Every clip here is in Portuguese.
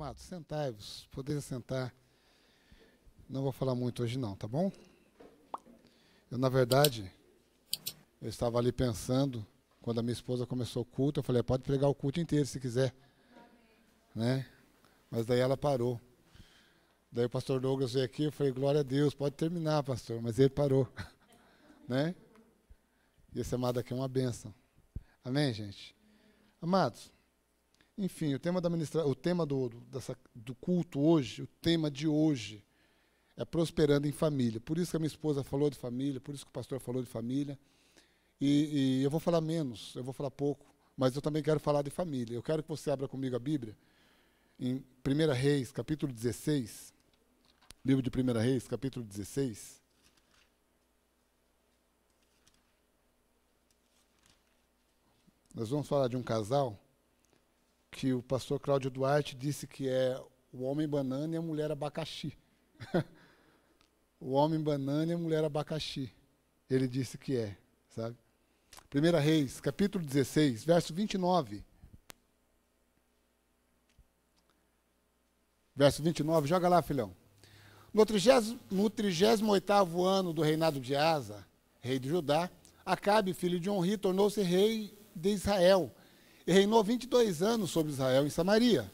Amados, sentai-vos, poderia sentar. Não vou falar muito hoje não, tá bom? Na verdade, eu estava ali pensando, quando a minha esposa começou o culto, eu falei, pode pregar o culto inteiro se quiser. Né? Mas daí ela parou. Daí o pastor Douglas veio aqui, eu falei, glória a Deus, pode terminar, pastor. Mas ele parou. Né? E esse amado aqui é uma bênção. Amém, gente? Amados, enfim, o tema do culto hoje, o tema de hoje, é prosperando em família. Por isso que a minha esposa falou de família, por isso que o pastor falou de família. E eu vou falar menos, eu vou falar pouco, mas eu também quero falar de família. Eu quero que você abra comigo a Bíblia, em 1 Reis, capítulo 16. Livro de 1 Reis, capítulo 16. Nós vamos falar de um casal que o pastor Cláudio Duarte disse que é o homem banana e a mulher abacaxi. O homem banana e a mulher abacaxi. Ele disse que é, sabe? 1 Reis, capítulo 16, verso 29. Verso 29, joga lá, filhão. No 38º ano do reinado de Asa, rei de Judá, Acabe, filho de Onri, tornou-se rei de Israel, e reinou 22 anos sobre Israel em Samaria.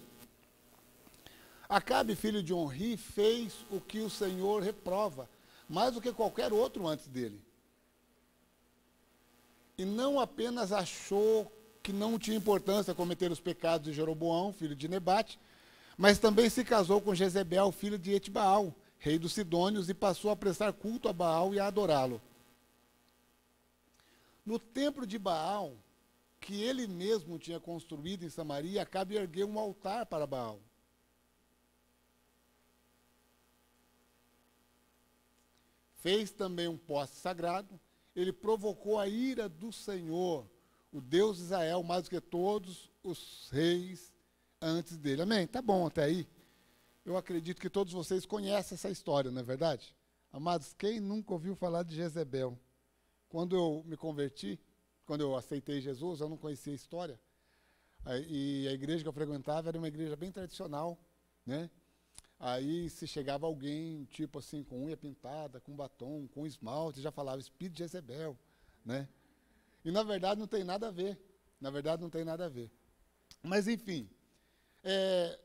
Acabe, filho de Onri, fez o que o Senhor reprova, mais do que qualquer outro antes dele. E não apenas achou que não tinha importância cometer os pecados de Jeroboão, filho de Nebate, mas também se casou com Jezebel, filho de Etbaal, rei dos Sidônios, e passou a prestar culto a Baal e a adorá-lo. No templo de Baal, que ele mesmo tinha construído em Samaria, Acabe ergueu um altar para Baal. Fez também um poste sagrado. Ele provocou a ira do Senhor, o Deus de Israel, mais do que todos os reis antes dele. Amém? Tá bom até aí? Eu acredito que todos vocês conhecem essa história, não é verdade? Amados, quem nunca ouviu falar de Jezebel? Quando eu me converti, quando eu aceitei Jesus, eu não conhecia a história. E a igreja que eu frequentava era uma igreja bem tradicional, né? Aí se chegava alguém, tipo assim, com unha pintada, com batom, com esmalte, já falava espírito de Jezebel, né? E na verdade não tem nada a ver. Na verdade não tem nada a ver. Mas enfim,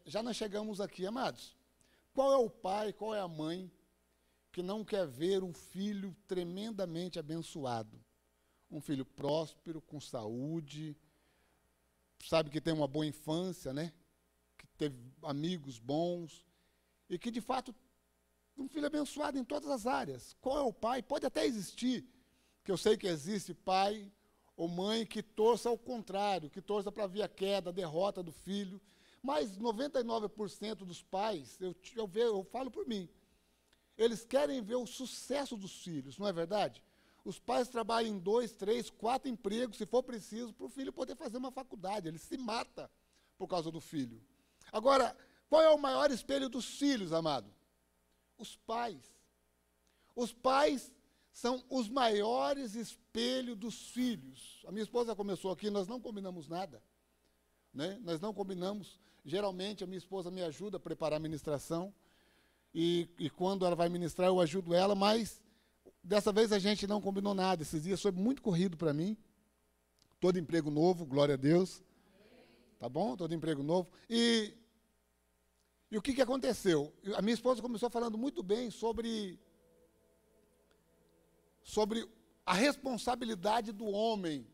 já nós chegamos aqui, amados. Qual é o pai, qual é a mãe que não quer ver um filho tremendamente abençoado? Um filho próspero, com saúde, sabe que tem uma boa infância, né? Que teve amigos bons, e que, de fato, um filho abençoado em todas as áreas. Qual é o pai? Pode até existir, que eu sei que existe pai ou mãe que torça ao contrário, que torça para ver a queda, a derrota do filho, mas 99% dos pais, eu falo por mim, eles querem ver o sucesso dos filhos, não é verdade? Os pais trabalham em 2, 3, 4 empregos, se for preciso, para o filho poder fazer uma faculdade. Ele se mata por causa do filho. Agora, qual é o maior espelho dos filhos, amado? Os pais. Os pais são os maiores espelhos dos filhos. A minha esposa começou aqui, nós não combinamos nada. Né? Nós não combinamos. Geralmente, a minha esposa me ajuda a preparar a ministração. E quando ela vai ministrar, eu ajudo ela, mas dessa vez a gente não combinou nada. Esses dias foi muito corrido para mim. Todo emprego novo, glória a Deus. Tá bom? Todo emprego novo. E o que aconteceu? A minha esposa começou falando muito bem sobre a responsabilidade do homem.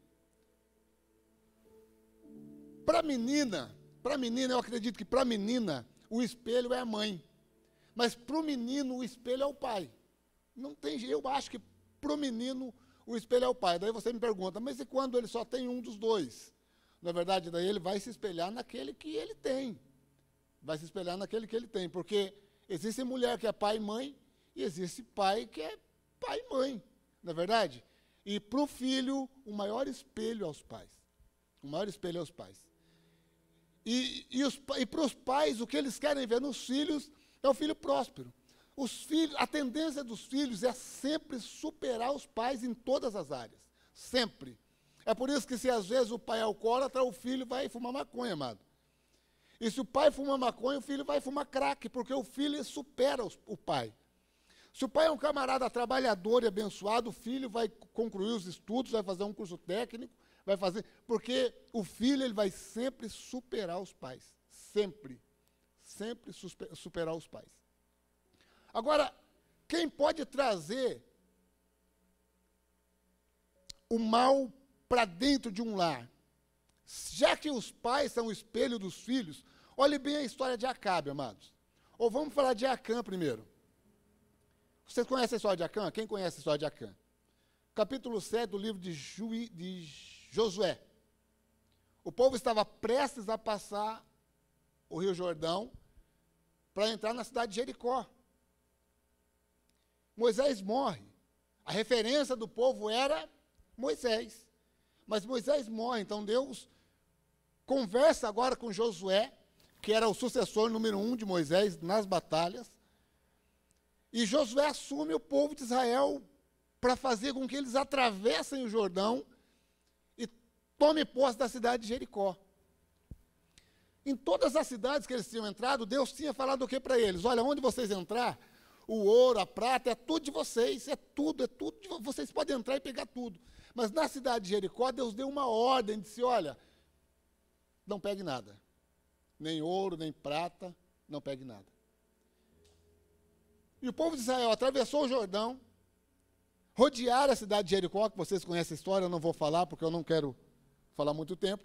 Para a menina, eu acredito que para a menina, o espelho é a mãe. Mas para o menino, o espelho é o pai. Não tem, eu acho que para o menino, o espelho é o pai. Daí você me pergunta, mas e quando ele só tem um dos dois? Na verdade, daí ele vai se espelhar naquele que ele tem. Vai se espelhar naquele que ele tem. Porque existe mulher que é pai e mãe, e existe pai que é pai e mãe. Não é verdade? E para o filho, o maior espelho aos pais. O maior espelho aos pais. E para os pais, o que eles querem ver nos filhos é o filho próspero. Os filhos, a tendência dos filhos é sempre superar os pais em todas as áreas. Sempre. É por isso que se às vezes o pai é alcoólatra, o filho vai fumar maconha, amado. E se o pai fuma maconha, o filho vai fumar crack, porque o filho supera o pai. Se o pai é um camarada trabalhador e abençoado, o filho vai concluir os estudos, vai fazer um curso técnico, vai fazer, porque o filho ele vai sempre superar os pais, sempre superar os pais. Agora, quem pode trazer o mal para dentro de um lar? Já que os pais são o espelho dos filhos, olhe bem a história de Acabe, amados. Ou vamos falar de Acã primeiro. Vocês conhecem a história de Acã? Quem conhece a história de Acã? Capítulo 7 do livro de Josué. O povo estava prestes a passar o Rio Jordão para entrar na cidade de Jericó. Moisés morre. A referência do povo era Moisés. Mas Moisés morre, então Deus conversa agora com Josué, que era o sucessor número 1 de Moisés nas batalhas, e Josué assume o povo de Israel para fazer com que eles atravessem o Jordão e tomem posse da cidade de Jericó. Em todas as cidades que eles tinham entrado, Deus tinha falado o que para eles? Olha, onde vocês entrar, o ouro, a prata, é tudo de vocês, é tudo vocês podem entrar e pegar tudo. Mas na cidade de Jericó, Deus deu uma ordem, disse, olha, não pegue nada. Nem ouro, nem prata, não pegue nada. E o povo de Israel atravessou o Jordão, rodearam a cidade de Jericó, que vocês conhecem a história, eu não vou falar, porque eu não quero falar muito tempo.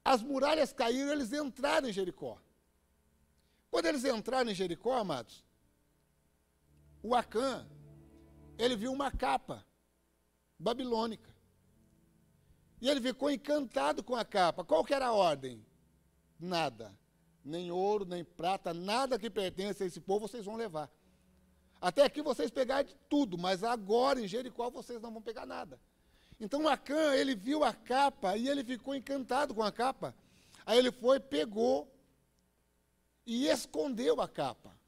As muralhas caíram, eles entraram em Jericó. Quando eles entraram em Jericó, amados, o Acã, ele viu uma capa babilônica. E ele ficou encantado com a capa. Qual que era a ordem? Nada. Nem ouro, nem prata, nada que pertence a esse povo vocês vão levar. Até aqui vocês pegaram de tudo, mas agora em Jericó vocês não vão pegar nada. Então Acã, ele viu a capa e ele ficou encantado com a capa. Aí ele foi, pegou e escondeu a capa.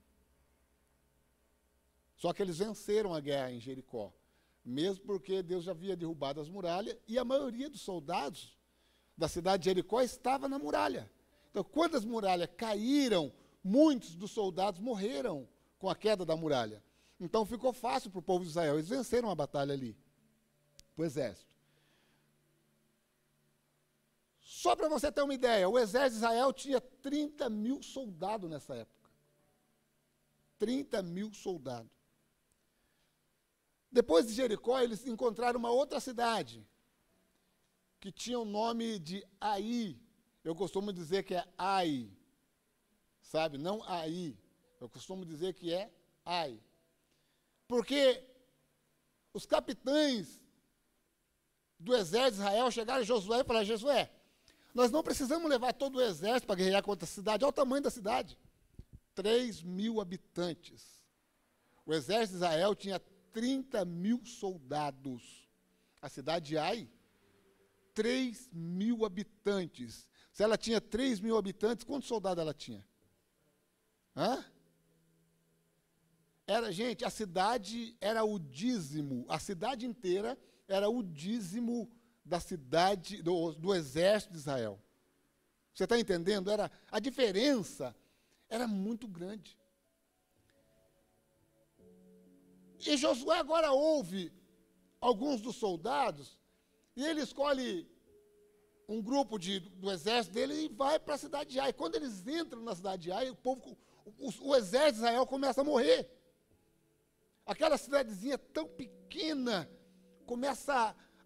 Só que eles venceram a guerra em Jericó, mesmo porque Deus já havia derrubado as muralhas e a maioria dos soldados da cidade de Jericó estava na muralha. Então, quando as muralhas caíram, muitos dos soldados morreram com a queda da muralha. Então, ficou fácil para o povo de Israel. Eles venceram a batalha ali, para o exército. Só para você ter uma ideia, o exército de Israel tinha 30 mil soldados nessa época. 30 mil soldados. Depois de Jericó, eles encontraram uma outra cidade, que tinha o nome de Ai. Eu costumo dizer que é Ai, sabe? Não Ai. Eu costumo dizer que é Ai. Porque os capitães do exército de Israel chegaram a Josué e falaram, Josué, nós não precisamos levar todo o exército para guerrear contra a cidade. Olha o tamanho da cidade. 3 mil habitantes. O exército de Israel tinha 30 mil soldados. A cidade de Ai, 3 mil habitantes. Se ela tinha 3 mil habitantes, quantos soldados ela tinha? Hã? Gente, a cidade era o dízimo, a cidade inteira era o dízimo da cidade, do exército de Israel. Você está entendendo? A diferença era muito grande. E Josué agora ouve alguns dos soldados, e ele escolhe um grupo do exército dele e vai para a cidade de Ai. Quando eles entram na cidade de Ai, o exército de Israel começa a morrer. Aquela cidadezinha tão pequena,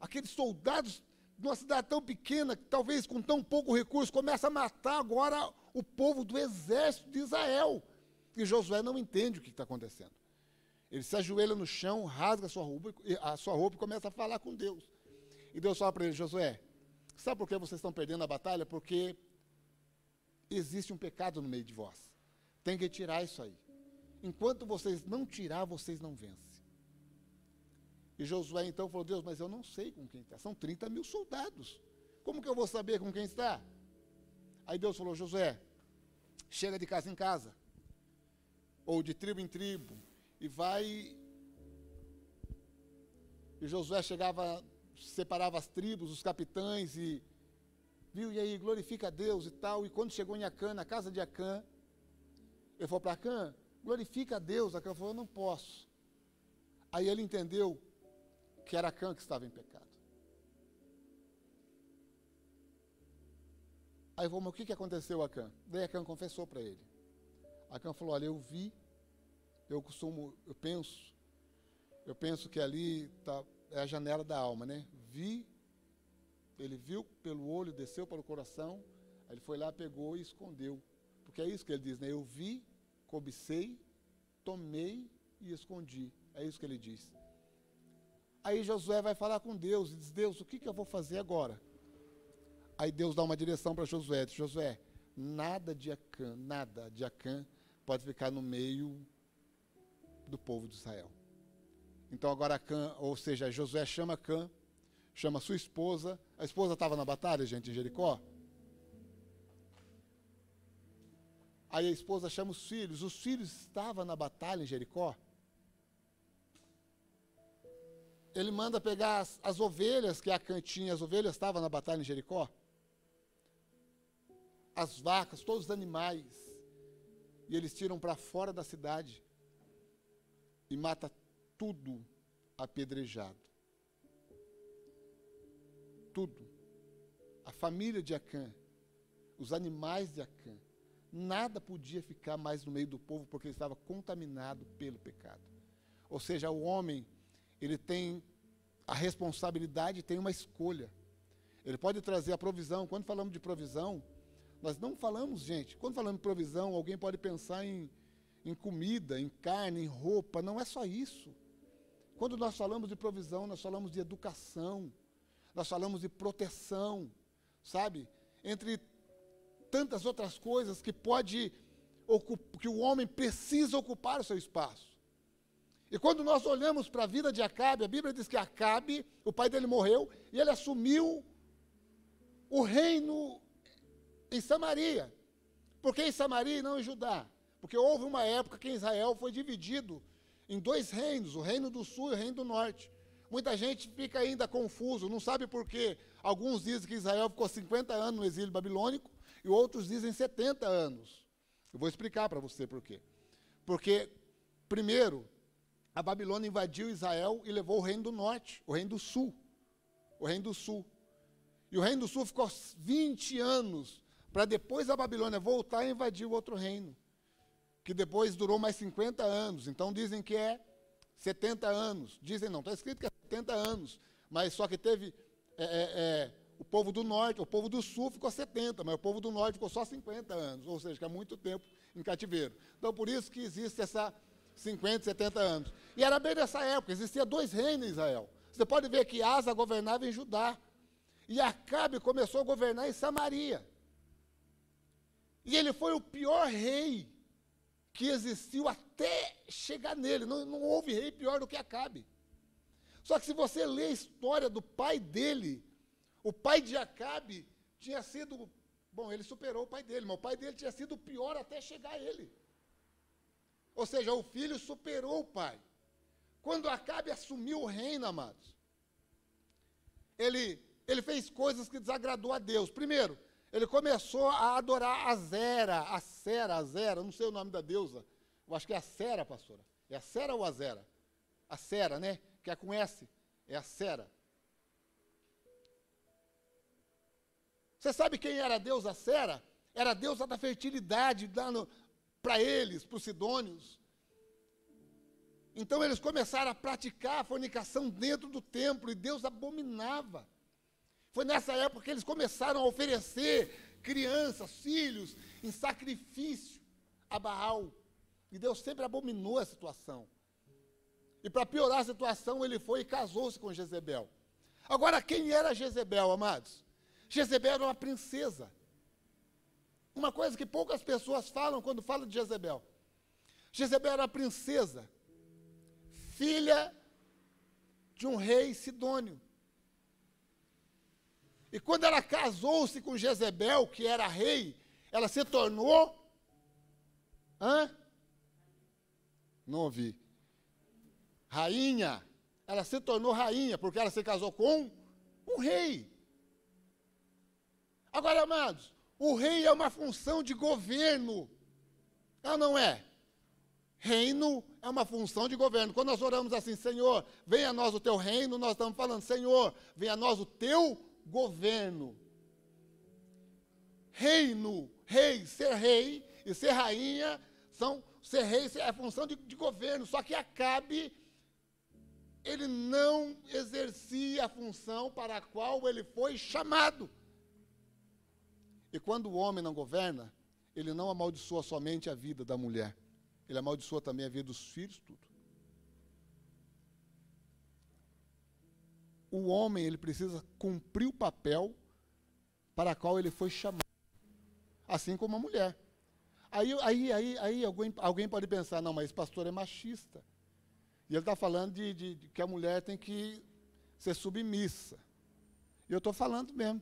aqueles soldados de uma cidade tão pequena, talvez com tão pouco recurso, começa a matar agora o povo do exército de Israel. E Josué não entende o que está acontecendo. Ele se ajoelha no chão, rasga a sua roupa e começa a falar com Deus. E Deus fala para ele, Josué, sabe por que vocês estão perdendo a batalha? Porque existe um pecado no meio de vós. Tem que tirar isso aí. Enquanto vocês não tirar, vocês não vencem. E Josué então falou, Deus, mas eu não sei com quem está. São 30 mil soldados. Como que eu vou saber com quem está? Aí Deus falou, Josué, chega de casa em casa. Ou de tribo em tribo. E vai... E Josué chegava, separava as tribos, os capitães, e viu, e aí, glorifica a Deus e tal. E quando chegou em Acã, na casa de Acã, ele falou para Acã, glorifica a Deus. Acã falou, eu não posso. Aí ele entendeu que era Acã que estava em pecado. Aí falou, mas o que aconteceu, Acã? Daí Acã confessou para ele. Acã falou, olha, eu vi, eu penso que ali é a janela da alma, né? Ele viu pelo olho, desceu para o coração, aí ele foi lá, pegou e escondeu. Porque é isso que ele diz, né? Eu vi, cobicei, tomei e escondi. É isso que ele diz. Aí Josué vai falar com Deus e diz, Deus, o que eu vou fazer agora? Aí Deus dá uma direção para Josué, diz, Josué, nada de Acã pode ficar no meio do povo de Israel. Então agora Acã, ou seja, Josué chama Acã, chama sua esposa. A esposa estava na batalha, gente, em Jericó. Aí a esposa chama os filhos estavam na batalha em Jericó. Ele manda pegar as ovelhas que Acã tinha, as ovelhas estavam na batalha em Jericó. As vacas, todos os animais. E eles tiram para fora da cidade e mata tudo apedrejado. Tudo. A família de Acã, os animais de Acã, nada podia ficar mais no meio do povo porque ele estava contaminado pelo pecado. Ou seja, o homem, ele tem a responsabilidade, tem uma escolha. Ele pode trazer a provisão. Quando falamos de provisão, nós não falamos, gente, quando falamos de provisão, alguém pode pensar em comida, em carne, em roupa. Não é só isso. Quando nós falamos de provisão, nós falamos de educação, nós falamos de proteção, sabe? Entre tantas outras coisas que que o homem precisa ocupar o seu espaço. E quando nós olhamos para a vida de Acabe, a Bíblia diz que Acabe, o pai dele morreu, e ele assumiu o reino em Samaria. Por que em Samaria e não em Judá? Porque houve uma época que Israel foi dividido em dois reinos, o reino do sul e o reino do norte. Muita gente fica ainda confuso, não sabe por quê. Alguns dizem que Israel ficou 50 anos no exílio babilônico e outros dizem 70 anos. Eu vou explicar para você por quê. Porque, primeiro, a Babilônia invadiu Israel e levou o reino do norte, o reino do sul. O reino do sul. E o reino do sul ficou 20 anos para depois a Babilônia voltar e invadir o outro reino, que depois durou mais 50 anos. Então dizem que é 70 anos. Dizem não, está escrito que é 70 anos. Mas só que teve o povo do norte, o povo do sul ficou 70, mas o povo do norte ficou só 50 anos. Ou seja, que é muito tempo em cativeiro. Então por isso que existe essa 50, 70 anos. E era bem nessa época, existia dois reinos em Israel. Você pode ver que Asa governava em Judá. E Acabe começou a governar em Samaria. E ele foi o pior rei que existiu até chegar nele. Não houve rei pior do que Acabe. Só que se você ler a história do pai dele, o pai de Acabe tinha sido... Bom, ele superou o pai dele, mas o pai dele tinha sido o pior até chegar a ele. Ou seja, o filho superou o pai. Quando Acabe assumiu o reino, amados, ele fez coisas que desagradou a Deus. Primeiro, ele começou a adorar Azera, não sei o nome da deusa. Eu acho que é Acera, pastora. É Acera ou Azera? Acera, né? Que é com S. É Acera. Você sabe quem era a deusa Acera? Era a deusa da fertilidade para eles, para os sidônios. Então eles começaram a praticar a fornicação dentro do templo e Deus abominava. Foi nessa época que eles começaram a oferecer crianças, filhos, em sacrifício a Baal. E Deus sempre abominou a situação. E para piorar a situação, ele foi e casou-se com Jezebel. Agora, quem era Jezebel, amados? Jezebel era uma princesa. Uma coisa que poucas pessoas falam quando falam de Jezebel. Jezebel era uma princesa, filha de um rei sidônio. E quando ela casou-se com Jezebel, que era rei, ela se tornou... Não ouvi. Rainha. Ela se tornou rainha, porque ela se casou com um rei. Agora, amados, o rei é uma função de governo. É ou não é? Reino é uma função de governo. Quando nós oramos assim, Senhor, venha a nós o teu reino, nós estamos falando, Senhor, venha a nós o teu governo. Reino, rei e ser rainha, ser rei é a função de governo. Só que Acabe, ele não exercia a função para a qual ele foi chamado. E quando o homem não governa, ele não amaldiçoa somente a vida da mulher. Ele amaldiçoa também a vida dos filhos, tudo. O homem, ele precisa cumprir o papel para o qual ele foi chamado. Assim como a mulher. Aí alguém pode pensar, não, mas esse pastor é machista. E ele está falando de que a mulher tem que ser submissa. E eu estou falando mesmo.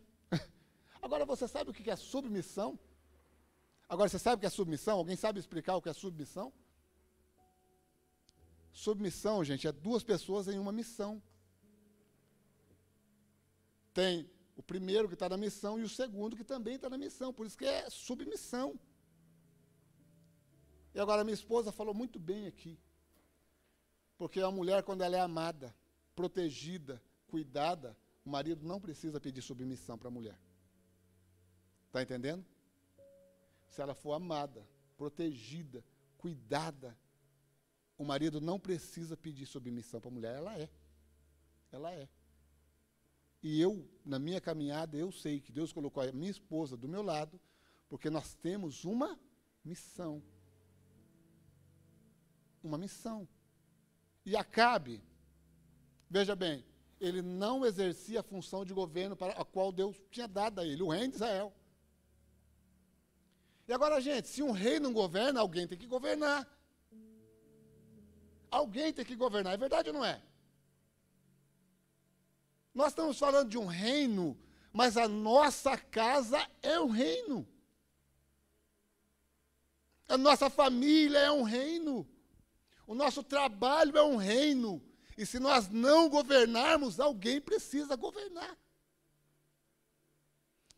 Agora, você sabe o que é submissão? Agora, você sabe o que é submissão? Alguém sabe explicar o que é submissão? Submissão, gente, é duas pessoas em uma missão. Tem o primeiro que está na missão e o segundo que também está na missão. Por isso que é submissão. E agora, minha esposa falou muito bem aqui. Porque a mulher, quando ela é amada, protegida, cuidada, o marido não precisa pedir submissão para a mulher. Está entendendo? Se ela for amada, protegida, cuidada, o marido não precisa pedir submissão para a mulher, ela é. Ela é. E eu, na minha caminhada, eu sei que Deus colocou a minha esposa do meu lado, porque nós temos uma missão. Uma missão. E Acabe, veja bem, ele não exercia a função de governo para a qual Deus tinha dado a ele, o reino de Israel. E agora, gente, se um rei não governa, alguém tem que governar. Alguém tem que governar, é verdade ou não é? Nós estamos falando de um reino, mas a nossa casa é um reino. A nossa família é um reino. O nosso trabalho é um reino. E se nós não governarmos, alguém precisa governar.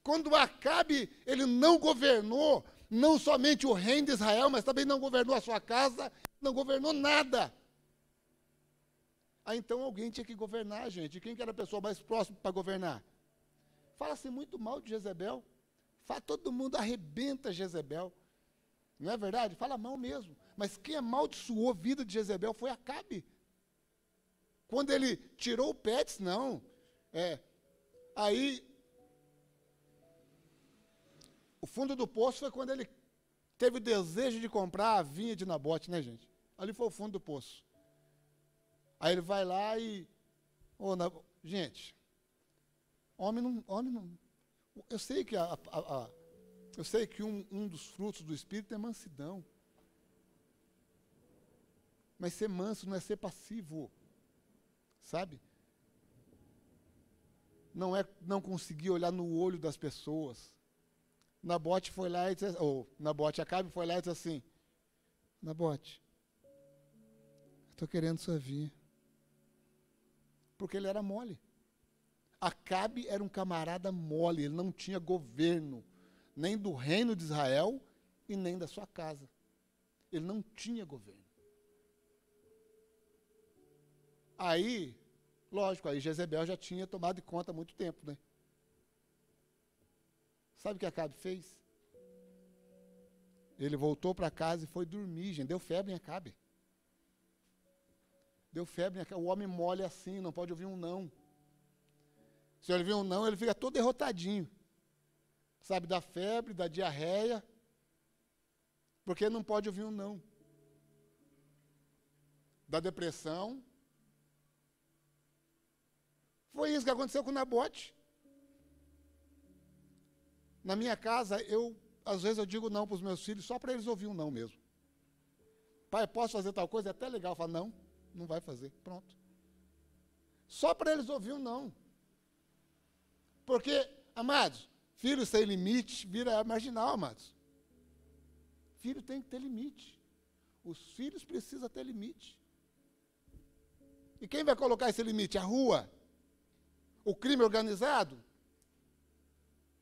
Quando Acabe, ele não governou, não somente o reino de Israel, mas também não governou a sua casa, não governou nada. Aí então alguém tinha que governar, gente. Quem que era a pessoa mais próxima para governar? Fala-se muito mal de Jezebel. Todo mundo arrebenta Jezebel. Não é verdade? Fala mal mesmo. Mas quem amaldiçoou a vida de Jezebel foi Acabe. Quando ele tirou o pé, disse, não. Aí, o fundo do poço foi quando ele teve o desejo de comprar a vinha de Nabote, né, gente? Ali foi o fundo do poço. Aí ele vai lá e... gente, homem não... Eu sei que, eu sei que um dos frutos do Espírito é mansidão. Mas ser manso não é ser passivo. Sabe? Não é não conseguir olhar no olho das pessoas. Nabote foi lá e disse, Acabe foi lá e disse assim, Nabote, estou querendo sua vinha. Porque ele era mole. Acabe era um camarada mole, ele não tinha governo, nem do reino de Israel e nem da sua casa. Ele não tinha governo. Aí, lógico, aí Jezebel já tinha tomado conta há muito tempo, né? Sabe o que Acabe fez? Ele voltou para casa e foi dormir, gente. Deu febre em Acabe. Deu febre em Acabe. O homem mole assim, não pode ouvir um não. Se ele ouvir um não, ele fica todo derrotadinho. Sabe, da febre, da diarreia. Porque não pode ouvir um não. Da depressão. Foi isso que aconteceu com Nabote. Na minha casa, às vezes eu digo não para os meus filhos, só para eles ouvirem um não mesmo. Pai, posso fazer tal coisa? É até legal. Eu falo, não, não vai fazer. Pronto. Só para eles ouvirem um não. Porque, amados, filho sem limite vira marginal, amados. Filho tem que ter limite. Os filhos precisam ter limite. E quem vai colocar esse limite? A rua? O crime organizado?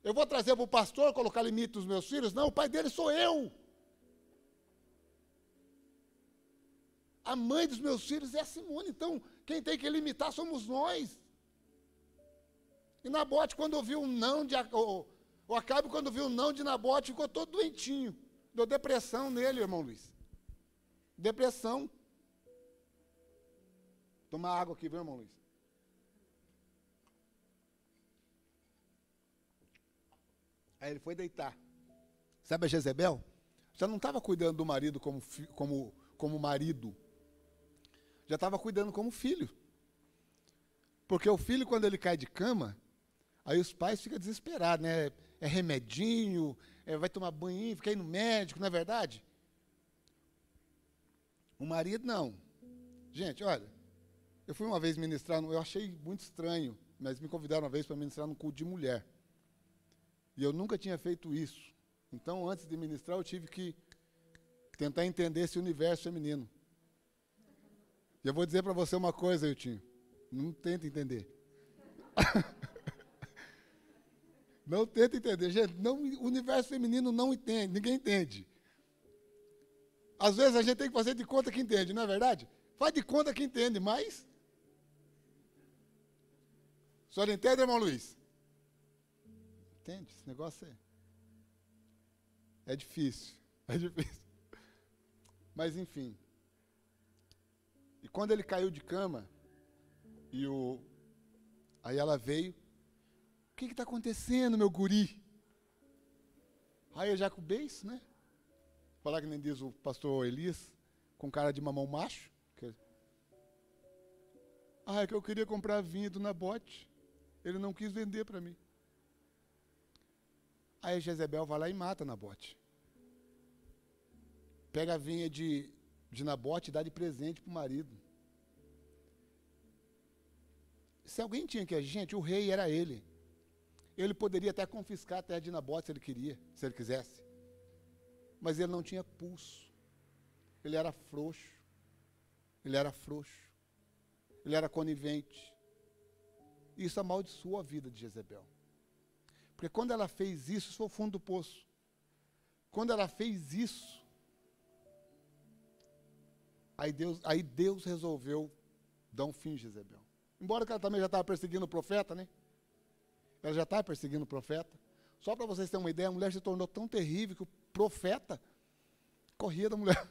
Eu vou trazer para o pastor, colocar limite nos meus filhos? Não, o pai dele sou eu. A mãe dos meus filhos é a Simone, então quem tem que limitar somos nós. E Nabote, quando ouviu um não de o Acabe, quando viu um não de Nabote, ficou todo doentinho. Deu depressão nele, irmão Luiz. Depressão. Toma água aqui, viu, irmão Luiz? Aí ele foi deitar. Sabe a Jezebel? Já não estava cuidando do marido como marido. Já estava cuidando como filho. Porque o filho, quando ele cai de cama, aí os pais ficam desesperados, né? É remedinho, vai tomar banho, fica aí no médico, não é verdade? O marido, não. Gente, olha, eu fui uma vez ministrar, eu achei muito estranho, mas me convidaram uma vez para ministrar num culto de mulher. E eu nunca tinha feito isso. Então, antes de ministrar, eu tive que tentar entender esse universo feminino. E eu vou dizer para você uma coisa, Eutinho. Não tenta entender. Não tenta entender. Gente, o universo feminino não entende, ninguém entende. Às vezes a gente tem que fazer de conta que entende, não é verdade? Faz de conta que entende, mas... O senhor entende, irmão Luiz? Entende? Esse negócio é difícil. É difícil. Mas, enfim. E quando ele caiu de cama, aí ela veio, o que está acontecendo, meu guri? Aí eu já com o beijo, né? Falar que nem diz o pastor Elias, com cara de mamão macho. É que eu queria comprar vinho do Nabote. Ele não quis vender para mim. Aí Jezebel vai lá e mata Nabote. Pega a vinha de Nabote e dá de presente para o marido. Se alguém tinha que agir, gente, o rei era ele. Ele poderia até confiscar a terra de Nabote se ele queria, se ele quisesse. Mas ele não tinha pulso. Ele era frouxo. Ele era frouxo. Ele era conivente. Isso amaldiçoou a vida de Jezebel. Porque quando ela fez isso foi o fundo do poço. Quando ela fez isso, aí Deus resolveu dar um fim a Jezebel. Embora que ela também já estava perseguindo o profeta, né? Ela já estava perseguindo o profeta. Só para vocês terem uma ideia, a mulher se tornou tão terrível que o profeta corria da mulher.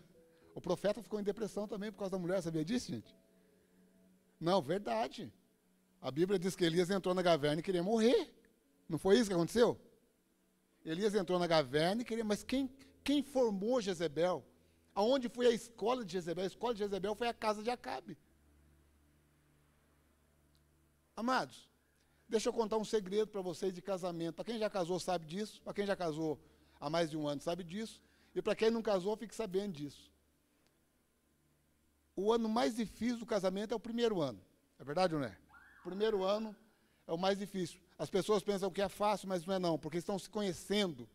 O profeta ficou em depressão também por causa da mulher, sabia disso, gente? Não, verdade. A Bíblia diz que Elias entrou na caverna e queria morrer. Não foi isso que aconteceu? Elias entrou na caverna e queria... Mas quem formou Jezebel? Aonde foi a escola de Jezebel? A escola de Jezebel foi a casa de Acabe. Amados, deixa eu contar um segredo para vocês de casamento. Para quem já casou sabe disso. Para quem já casou há mais de um ano sabe disso. E para quem não casou, fique sabendo disso. O ano mais difícil do casamento é o primeiro ano. É verdade ou não é? O primeiro ano é o mais difícil. As pessoas pensam que é fácil, mas não é não, porque estão se conhecendo.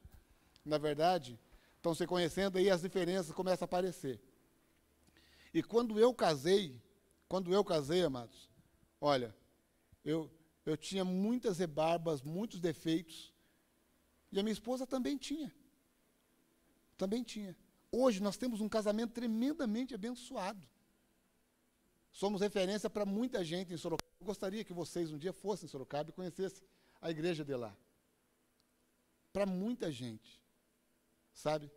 Na verdade, estão se conhecendo e as diferenças começam a aparecer. E quando eu casei, amados, olha, eu tinha muitas rebarbas, muitos defeitos, e a minha esposa também tinha. Também tinha. Hoje nós temos um casamento tremendamente abençoado. Somos referência para muita gente em Sorocaba. Eu gostaria que vocês um dia fossem em Sorocaba e conhecessem a igreja de lá. Para muita gente, sabe?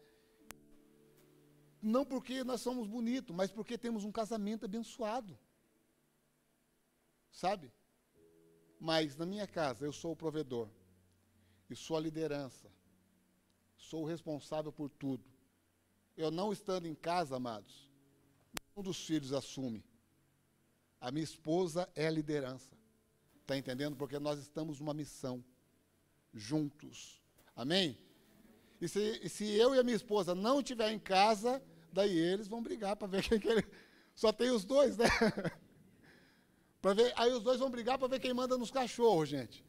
Não porque nós somos bonitos, mas porque temos um casamento abençoado. Sabe? Mas na minha casa eu sou o provedor. E sou a liderança. Sou o responsável por tudo. Eu não estando em casa, amados, um dos filhos assume. A minha esposa é a liderança. Está entendendo? Porque nós estamos numa missão. Juntos. Amém? E se eu e a minha esposa não estiver em casa, daí eles vão brigar para ver quem que ele... Só tem os dois, né? Pra ver, aí os dois vão brigar para ver quem manda nos cachorros, gente.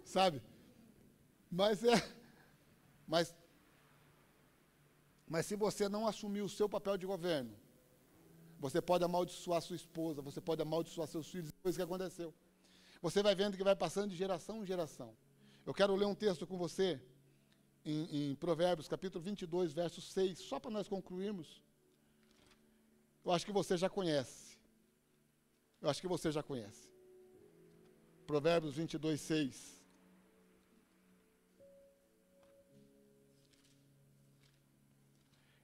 Sabe? Mas se você não assumir o seu papel de governo, você pode amaldiçoar sua esposa, você pode amaldiçoar seus filhos, depois que aconteceu. Você vai vendo que vai passando de geração em geração. Eu quero ler um texto com você em Provérbios, capítulo 22, verso 6, só para nós concluirmos. Eu acho que você já conhece. Eu acho que você já conhece. Provérbios 22, 6.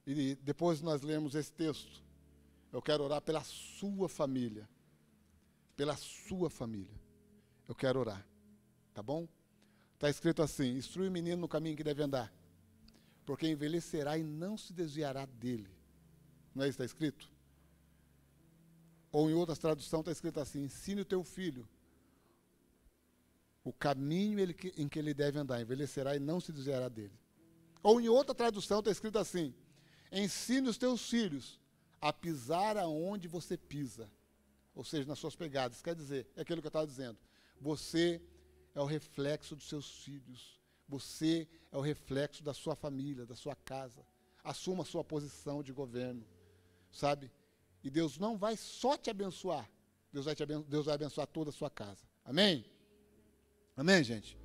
E depois nós lemos esse texto. Eu quero orar pela sua família. Pela sua família. Eu quero orar. Tá bom? Está escrito assim: instrui o menino no caminho que deve andar, porque envelhecerá e não se desviará dele. Não é isso que está escrito? Ou em outras traduções está escrito assim: ensine o teu filho o caminho em que ele deve andar, envelhecerá e não se desviará dele. Ou em outra tradução está escrito assim: ensine os teus filhos a pisar aonde você pisa, ou seja, nas suas pegadas. Quer dizer, é aquilo que eu estava dizendo, você é o reflexo dos seus filhos, você é o reflexo da sua família, da sua casa. Assuma a sua posição de governo, sabe? E Deus não vai só te abençoar, Deus vai abençoar toda a sua casa. Amém? Amém, gente?